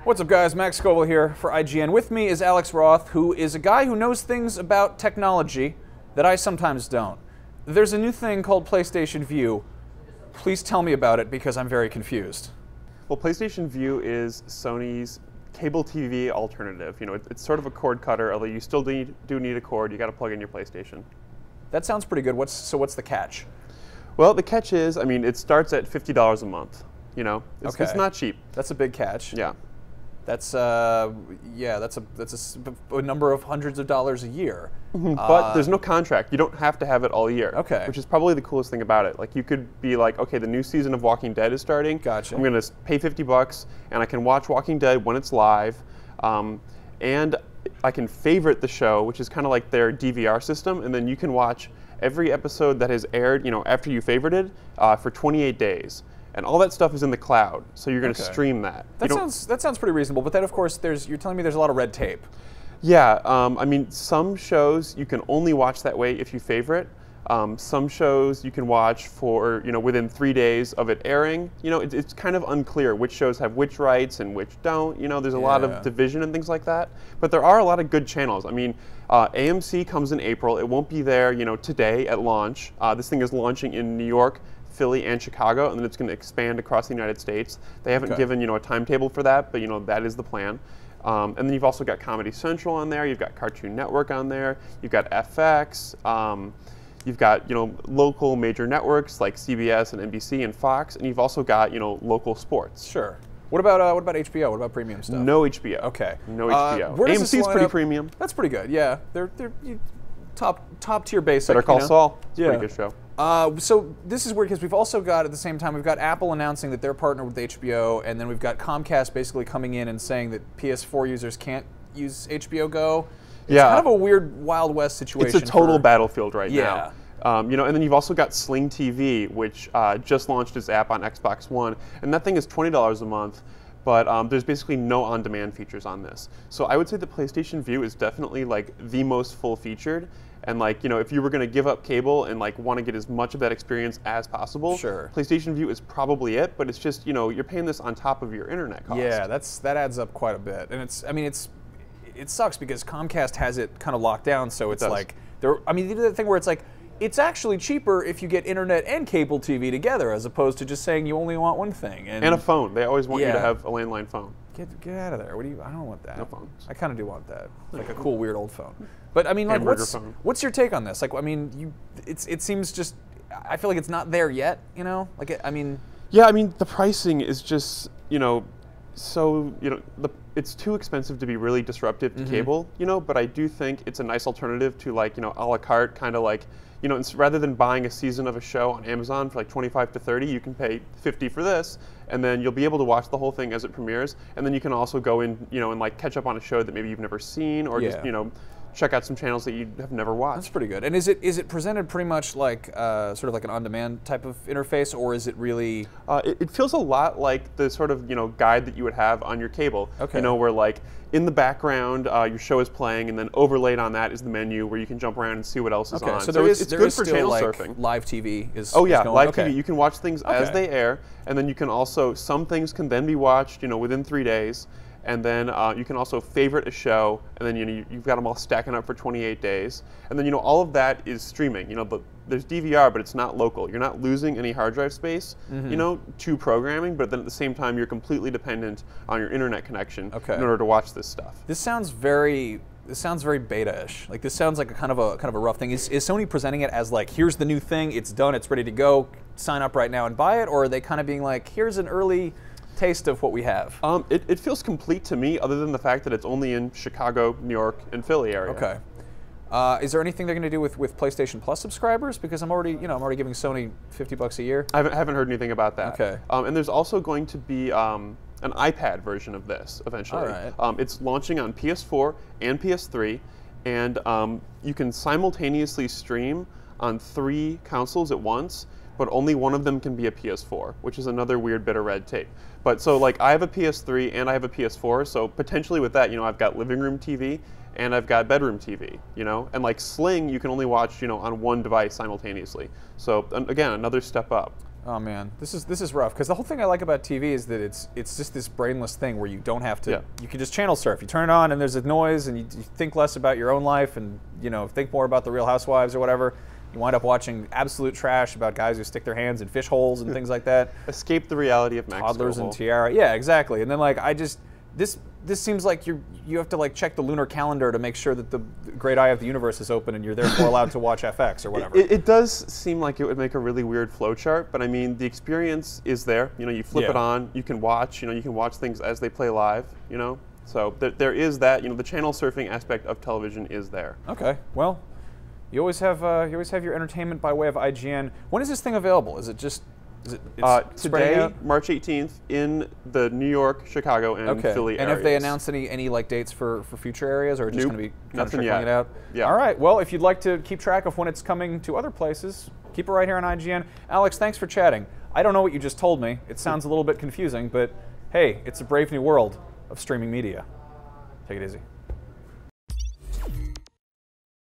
What's up, guys? Max Scoville here for IGN. With me is Alex Roth, who is a guy who knows things about technology that I sometimes don't. There's a new thing called PlayStation Vue. Please tell me about it because I'm very confused. Well, PlayStation Vue is Sony's cable TV alternative. You know, it's sort of a cord cutter, although you still do need a cord. You got to plug in your PlayStation. That sounds pretty good. What's the catch? Well, the catch is, I mean, it starts at $50 a month. You know, it's not cheap. That's a big catch. Yeah. That's a number of hundreds of dollars a year. But there's no contract. You don't have to have it all year. Okay. Which is probably the coolest thing about it. Like, you could be like, okay, the new season of Walking Dead is starting. Gotcha. I'm going to pay $50 and I can watch Walking Dead when it's live. And I can favorite the show, which is kind of like their DVR system, and then you can watch every episode that has aired, you know, after you favorited for 28 days. And all that stuff is in the cloud, so you're going to stream that. That sounds pretty reasonable. But then, of course, you're telling me there's a lot of red tape. Yeah, I mean, some shows you can only watch that way if you favorite. Some shows you can watch for, you know, within 3 days of it airing. You know, it's kind of unclear which shows have which rights and which don't. You know, there's a lot of division and things like that. But there are a lot of good channels. I mean, AMC comes in April. It won't be there, you know, today at launch. This thing is launching in New York, Philly, and Chicago, and then it's going to expand across the United States. They haven't given, you know, a timetable for that, but, you know, that is the plan. And then you've also got Comedy Central on there. You've got Cartoon Network on there. You've got FX. You've got, you know, local major networks like CBS and NBC and Fox, and you've also got, you know, local sports. Sure. What about HBO? What about premium stuff? No HBO. Okay. No HBO. AMC's pretty premium. That's pretty good. Yeah, they're top tier basic. Better Call Saul. It's a pretty good show. So this is weird because we've also got, at the same time, we've got Apple announcing that they're partnered with HBO, and then we've got Comcast basically coming in and saying that PS4 users can't use HBO Go. It's kind of a weird Wild West situation. It's a total battlefield right now. You know, and then you've also got Sling TV, which just launched its app on Xbox One, and that thing is $20 a month. But there's basically no on-demand features on this. So I would say the PlayStation Vue is definitely like the most full-featured. And like, you know, if you were going to give up cable and like want to get as much of that experience as possible, PlayStation Vue is probably it. But it's just, you know, you're paying this on top of your internet cost. Yeah, that adds up quite a bit. And it sucks because Comcast has it kind of locked down. So it's like they do the thing where it's like, it's actually cheaper if you get internet and cable TV together, as opposed to just saying you only want one thing. And a phone. They always want you to have a landline phone. Get out of there. I don't want that. No phones. I kind of do want that. Like a cool, weird old phone. But I mean, like, what's your take on this? Like, I mean, it seems just, I feel like it's not there yet, you know? Like, I mean. Yeah, I mean, the pricing is just, you know, so, you know, it's too expensive to be really disruptive to cable, you know, but I do think it's a nice alternative to, like, you know, a la carte, kind of like, you know, rather than buying a season of a show on Amazon for like 25 to 30, you can pay 50 for this, and then you'll be able to watch the whole thing as it premieres, and then you can also go in, you know, and like catch up on a show that maybe you've never seen, or just, you know, check out some channels that you have never watched. That's pretty good. And is it presented pretty much like sort of like an on-demand type of interface, or is it really? It feels a lot like the sort of, you know, guide that you would have on your cable. Okay. You know, where like in the background your show is playing, and then overlaid on that is the menu where you can jump around and see what else is on. So it's good for channel like surfing. Live TV is. Oh yeah, is going, live TV. You can watch things as they air, and then you can also, some things can then be watched, you know, within 3 days. And then you can also favorite a show, and then, you know, you've got them all stacking up for 28 days. And then, you know, all of that is streaming. You know, but there's DVR, but it's not local. You're not losing any hard drive space, you know, to programming, but then at the same time, you're completely dependent on your internet connection in order to watch this stuff. This sounds very beta-ish. Like, this sounds like a kind of a rough thing. Is Sony presenting it as like, here's the new thing, it's done, it's ready to go, sign up right now and buy it, or are they kind of being like, here's an early taste of what we have? It feels complete to me, other than the fact that it's only in Chicago, New York, and Philly area. Okay. Is there anything they're going to do with PlayStation Plus subscribers? Because I'm already giving Sony $50 a year. I haven't heard anything about that. Okay. And there's also going to be an iPad version of this eventually. All right. It's launching on PS4 and PS3, and you can simultaneously stream on 3 consoles at once, but only one of them can be a PS4, which is another weird bit of red tape. But so, like, I have a PS3 and I have a PS4, so potentially with that, you know, I've got living room TV and I've got bedroom TV, you know? And like Sling, you can only watch, you know, on one device simultaneously. So again, another step up. Oh man, this is rough because the whole thing I like about TV is that it's just this brainless thing where you don't have to. Yeah. You can just channel surf. You turn it on and there's a noise, and you think less about your own life, and think more about the Real Housewives or whatever. You wind up watching absolute trash about guys who stick their hands in fish holes and things like that. Escape the reality of Max Toddlers Scoville. and Tiara. Yeah, exactly. And then like this seems like you have to like check the lunar calendar to make sure that the great eye of the universe is open and you're therefore allowed to watch FX or whatever. It does seem like it would make a really weird flowchart, but I mean the experience is there. You flip it on, you can watch. You can watch things as they play live. So there is that. The channel surfing aspect of television is there. Okay. Well, you always have your entertainment by way of IGN. When is this thing available? Is it just today, March 18th, in the New York, Chicago, and Philly areas. And have they announced any like dates for future areas, or just going to be kind of trickling it out? Yeah. All right. Well, if you'd like to keep track of when it's coming to other places, keep it right here on IGN. Alex, thanks for chatting. I don't know what you just told me. It sounds a little bit confusing, but hey, it's a brave new world of streaming media. Take it easy.